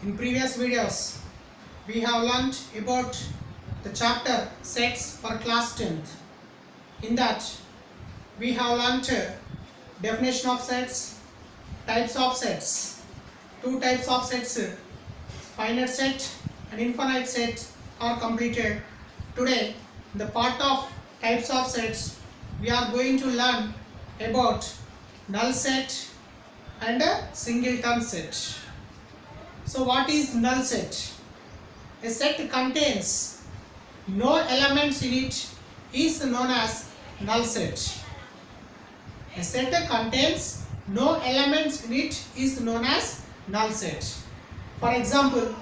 In previous videos, we have learnt about the chapter sets for class 10th. In that, we have learnt definition of sets, types of sets. Two types of sets, finite set and infinite set, are completed. Today, in the part of types of sets, we are going to learn about null set and a singleton set. So what is null set? A set contains no elements in it is known as null set. A set contains no elements in it is known as null set. For example,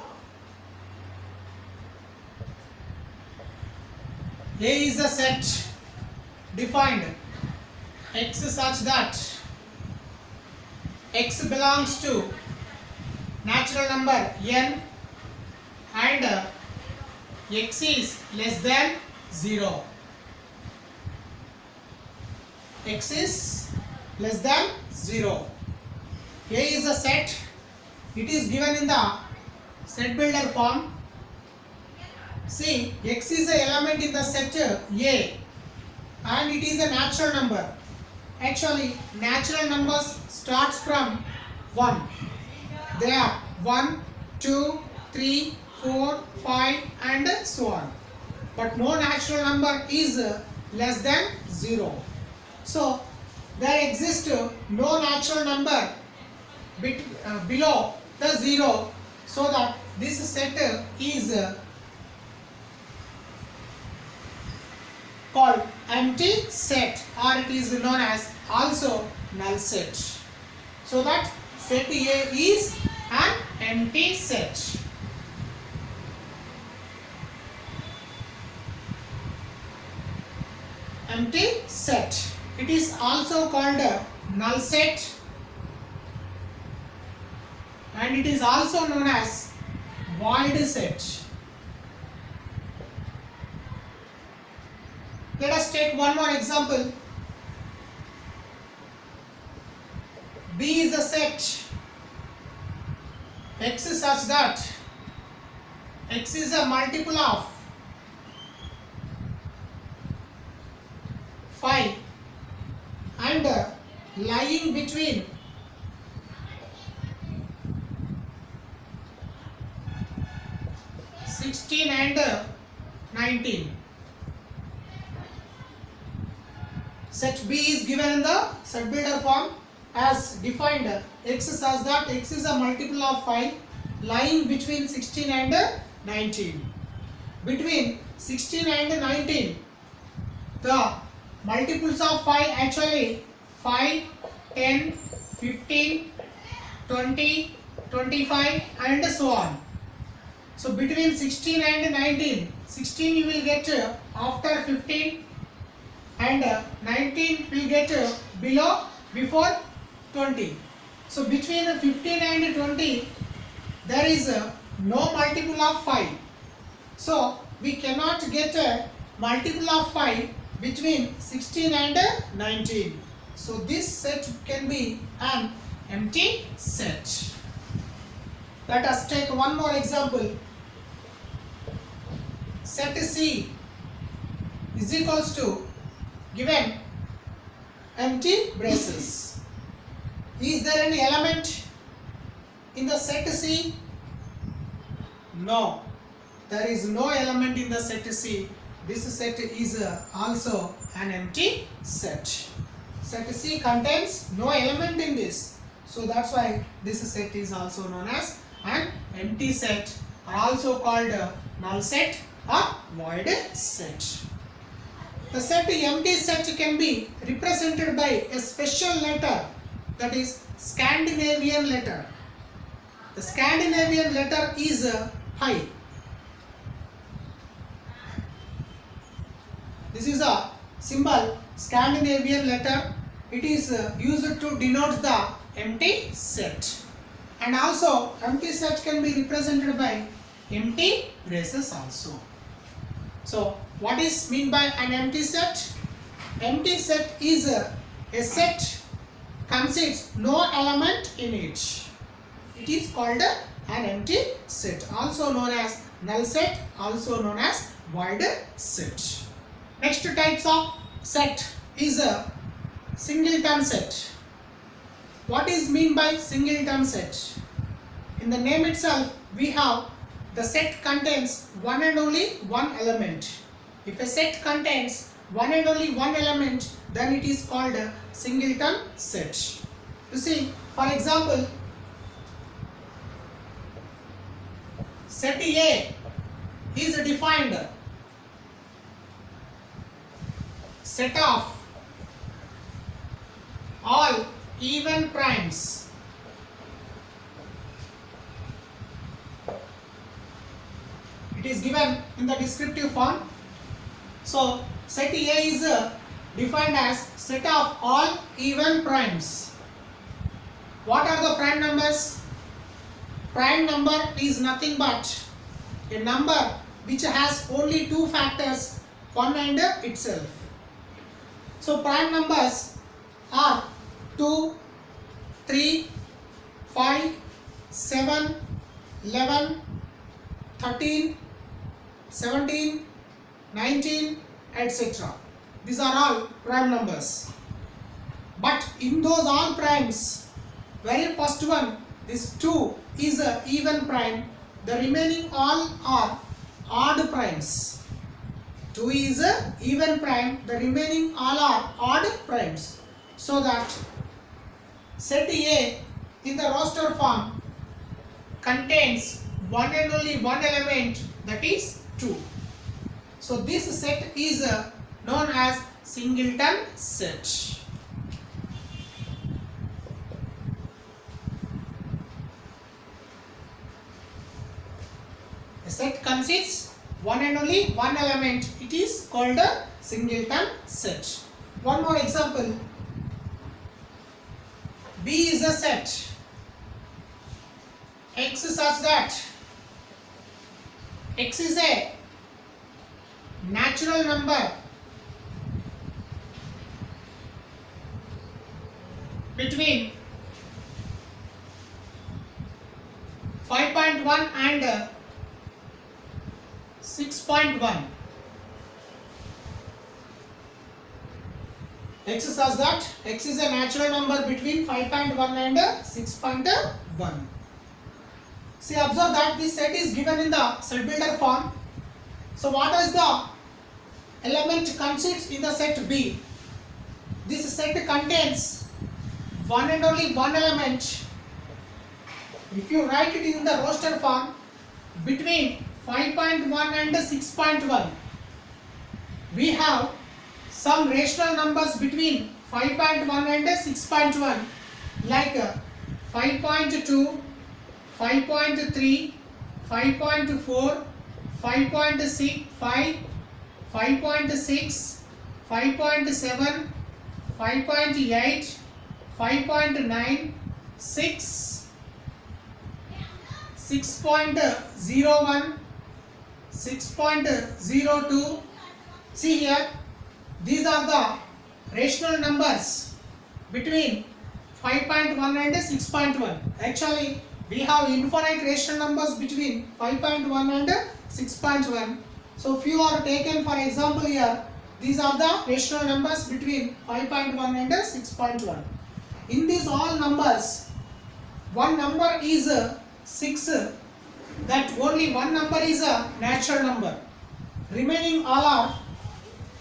A is a set defined X such that X belongs to natural number n and X is less than 0. X is less than 0. A is a set. It is given in the set builder form. See, X is an element in the set A and it is a natural number. Actually, natural numbers starts from 1. They are 1, 2, 3, 4, 5 and so on. But no natural number is less than 0. So, there exists no natural number below the 0, so that this set is called empty set, or it is known as also null set. So that set A is an empty set. Empty set. It is also called a null set, and it is also known as void set. Let us take one more example. B is a set X such that X is a multiple of 5 and lying between 16 and 19. Set B is given in the set builder form as defined X such that X is a multiple of 5 lying between 16 and 19. Between 16 and 19, the multiples of 5 actually 5, 10, 15, 20, 25 and so on. So between 16 and 19, 16 you will get after 15 and 19 will get before 20. So between 15 and 20 there is no multiple of 5. So we cannot get a multiple of 5 between 16 and 19. So this set can be an empty set. Let us take one more example. Set C is equals to given empty braces. Is there any element in the set C? No, there is no element in the set C. This set is also an empty set. Set C contains no element in this. So that's why this set is also known as an empty set, or also called null set or void set. The set empty set can be represented by a special letter, that is Scandinavian letter. The Scandinavian letter is pi. This is a symbol Scandinavian letter. It is used to denote the empty set. And also empty set can be represented by empty braces also. So what is mean by an empty set? Empty set is a set consists no element in it. It is called an empty set, also known as null set, also known as void set. Next types of set is a singleton set. What is mean by singleton set? In the name itself, we have the set contains one and only one element. If a set contains one and only one element, then it is called a singleton set. You see, for example, set A is defined set of all even primes it is given in the descriptive form. So set A is defined as set of all even primes. What are the prime numbers? Prime number is nothing but a number which has only two factors, 1 and itself. So prime numbers are 2, 3, 5, 7, 11, 13, 17, 19, etc. These are all prime numbers. But in those all primes, very first one, this 2 is a even prime. The remaining all are odd primes. 2 is a even prime. The remaining all are odd primes. So that set A in the roster form contains one and only one element, that is 2. So this set is known as singleton set. A set consists one and only one element. It is called a singleton set. One more example. B is a set X such that X is a natural number between 5.1 and 6.1. X such that X is a natural number between 5.1 and 6.1. See, observe that this set is given in the set builder form. So what is the element consists in the set B? This set contains one and only one element. If you write it in the roster form, between 5.1 and 6.1, we have some rational numbers between 5.1 and 6.1 like 5.2, 5.3, 5.4, 5.6, 5, 5.6, 5.7, 5.8, 5.9, 6, 6.01, 6.02. See here, these are the rational numbers between 5.1 and 6.1. Actually, we have infinite rational numbers between 5.1 and 6.1. So few are taken for example here. These are the rational numbers between 5.1 and 6.1. In these all numbers, one number is 6. That only one number is a natural number. Remaining all are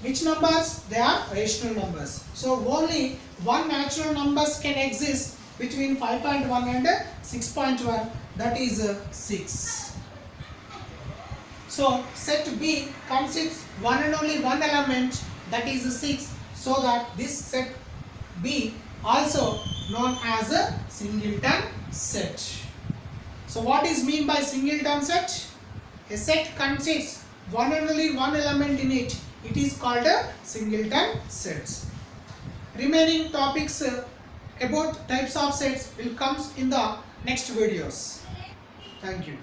which numbers? They are rational numbers. So only one natural numbers can exist between 5.1 and 6.1, that is 6. So set B consists one and only one element, that is 6. So that this set B also known as a singleton set. So what is mean by singleton set? A set consists one and only one element in it. It is called a singleton sets. Remaining topics about types of sets will come in the next videos. Thank you.